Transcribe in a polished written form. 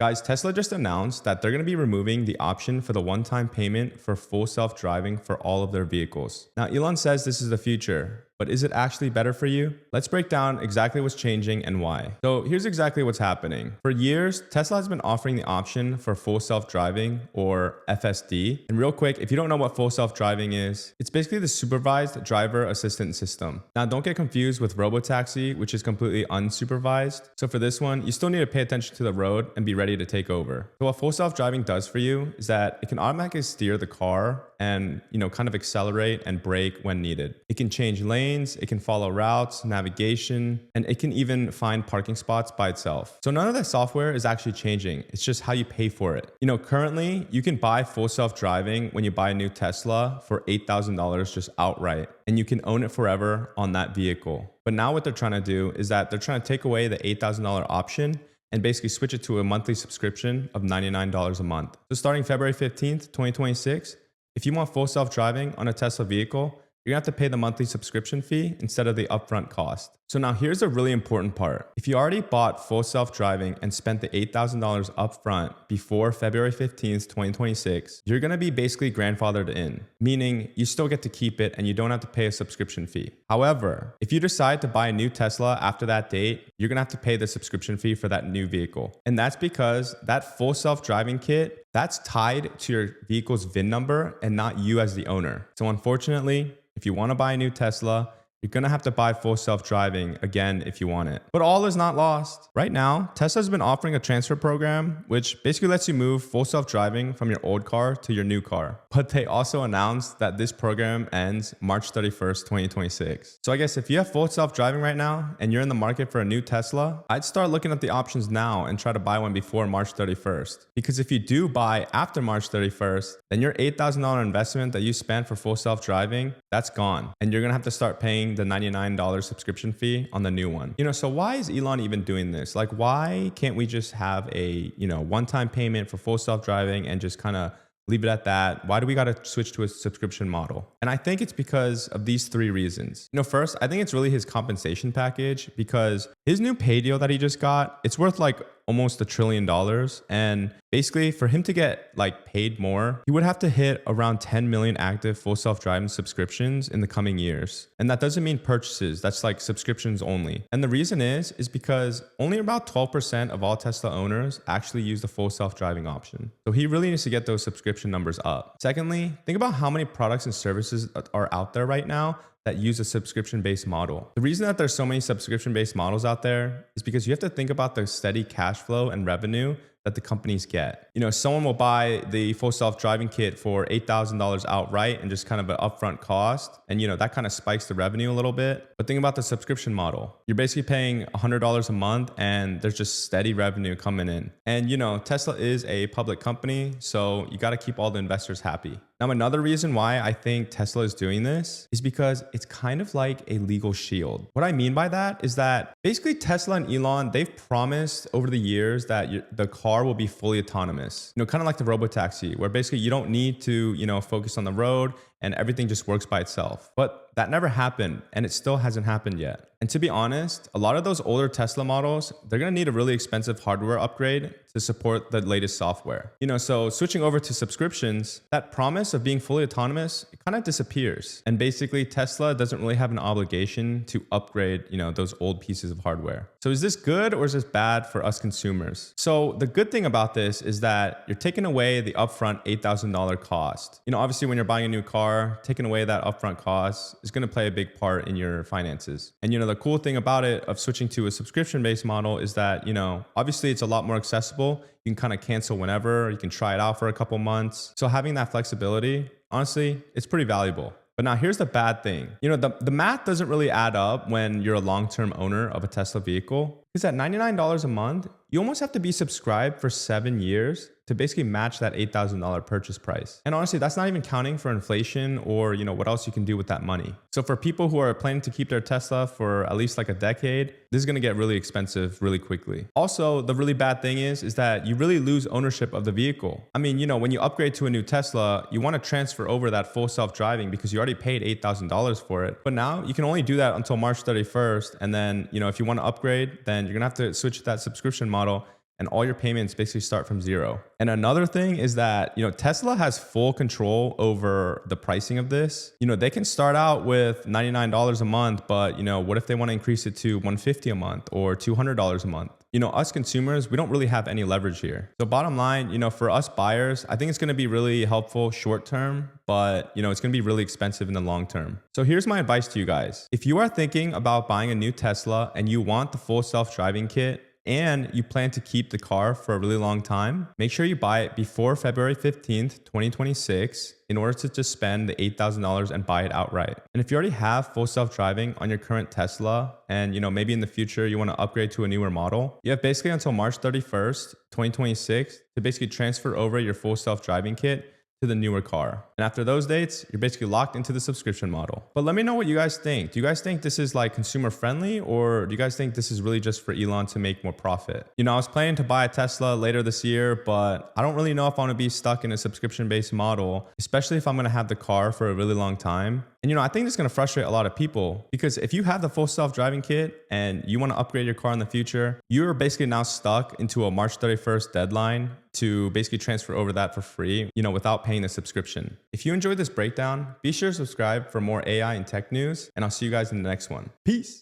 Guys, Tesla just announced that they're going to be removing the option for the one-time payment for full self-driving for all of their vehicles. Now, Elon says this is the future, but is it actually better for you? Let's break down exactly what's changing and why. So here's exactly what's happening. For years, Tesla has been offering the option for full self-driving or FSD. And real quick, if you don't know what full self-driving is, it's basically the supervised driver assistance system. Now, don't get confused with robotaxi, which is completely unsupervised. So for this one, you still need to pay attention to the road and be ready to take over. So what full self-driving does for you is that it can automatically steer the car and, kind of accelerate and brake when needed. It can change lanes, it can follow routes, navigation, and it can even find parking spots by itself. So none of that software is actually changing. It's just how you pay for it. Currently you can buy full self-driving when you buy a new Tesla for $8,000 just outright, and you can own it forever on that vehicle. But now what they're trying to do is that they're trying to take away the $8,000 option and basically switch it to a monthly subscription of $99 a month. So starting February 15th, 2026, if you want full self-driving on a Tesla vehicle, you're gonna have to pay the monthly subscription fee instead of the upfront cost. So now here's a really important part. If you already bought full self-driving and spent the $8,000 upfront before February 15th, 2026, you're gonna be basically grandfathered in, meaning you still get to keep it and you don't have to pay a subscription fee. However, if you decide to buy a new Tesla after that date, you're gonna have to pay the subscription fee for that new vehicle. And that's because that full self-driving kit, that's tied to your vehicle's VIN number and not you as the owner. So unfortunately, if you want to buy a new Tesla, you're going to have to buy full self-driving again if you want it. But all is not lost. Right now, Tesla's been offering a transfer program, which basically lets you move full self-driving from your old car to your new car. But they also announced that this program ends March 31st, 2026. So I guess if you have full self-driving right now and you're in the market for a new Tesla, I'd start looking at the options now and try to buy one before March 31st. Because if you do buy after March 31st, then your $8,000 investment that you spent for full self-driving, that's gone. And you're going to have to start paying the $99 subscription fee on the new one. So why is Elon even doing this? Like, why can't we just have a, one-time payment for full self-driving and just kind of leave it at that? Why do we got to switch to a subscription model? And I think it's because of these three reasons. First, I think it's really his compensation package, because his new pay deal that he just got, it's worth like almost $1 trillion. And basically for him to get paid more, he would have to hit around 10 million active full self-driving subscriptions in the coming years. And that doesn't mean purchases. That's like subscriptions only. And the reason is because only about 12% of all Tesla owners actually use the full self-driving option. So he really needs to get those subscription numbers up. Secondly, think about how many products and services are out there right now that use a subscription-based model. The reason that there's so many subscription-based models out there is because you have to think about the steady cash flow and revenue that the companies get. Someone will buy the full self-driving kit for $8,000 outright and just kind of an upfront cost. And, that kind of spikes the revenue a little bit. But think about the subscription model. You're basically paying $100 a month and there's just steady revenue coming in. And, Tesla is a public company, so you got to keep all the investors happy. Now, another reason why I think Tesla is doing this is because it's kind of like a legal shield. What I mean by that is that basically Tesla and Elon, they've promised over the years that the car will be fully autonomous, kind of like the robotaxi, where basically you don't need to, focus on the road and everything just works by itself. But that never happened, and it still hasn't happened yet. And to be honest, a lot of those older Tesla models, they're gonna need a really expensive hardware upgrade to support the latest software. So switching over to subscriptions, that promise of being fully autonomous, it kind of disappears. And basically Tesla doesn't really have an obligation to upgrade, those old pieces of hardware. So is this good or is this bad for us consumers? So the good thing about this is that you're taking away the upfront $8,000 cost. Obviously when you're buying a new car, taking away that upfront cost is going to play a big part in your finances. And the cool thing about it of switching to a subscription-based model is that, obviously it's a lot more accessible. You can kind of cancel whenever, you can try it out for a couple months. So having that flexibility, honestly, it's pretty valuable. But now here's the bad thing. The math doesn't really add up when you're a long-term owner of a Tesla vehicle. Because at $99 a month, you almost have to be subscribed for 7 years to basically match that $8,000 purchase price. And honestly, that's not even counting for inflation or, what else you can do with that money. So for people who are planning to keep their Tesla for at least like a decade, this is going to get really expensive really quickly. Also, the really bad thing is that you really lose ownership of the vehicle. I mean, when you upgrade to a new Tesla, you want to transfer over that full self-driving because you already paid $8,000 for it. But now you can only do that until March 31st. And then, if you want to upgrade, then you're going to have to switch to that subscription model. and all your payments basically start from zero. And another thing is that, Tesla has full control over the pricing of this. They can start out with $99 a month, but, what if they want to increase it to $150 a month or $200 a month? Us consumers, we don't really have any leverage here. So bottom line, for us buyers, I think it's going to be really helpful short term, but it's going to be really expensive in the long term. So here's my advice to you guys. If you are thinking about buying a new Tesla and you want the full self-driving kit, and you plan to keep the car for a really long time, make sure you buy it before February 15th, 2026 in order to just spend the $8,000 and buy it outright. And if you already have full self-driving on your current Tesla and maybe in the future you want to upgrade to a newer model, you have basically until March 31st, 2026 to basically transfer over your full self-driving kit to the newer car. And after those dates, you're basically locked into the subscription model. But let me know what you guys think. Do you guys think this is like consumer friendly, or do you guys think this is really just for Elon to make more profit? I was planning to buy a Tesla later this year, but I don't really know if I want to be stuck in a subscription-based model, especially if I'm going to have the car for a really long time. And I think this is going to frustrate a lot of people, because if you have the full self-driving kit and you want to upgrade your car in the future, you're basically now stuck into a March 31st deadline to basically transfer over that for free, without paying the subscription. If you enjoyed this breakdown, be sure to subscribe for more AI and tech news, and I'll see you guys in the next one. Peace.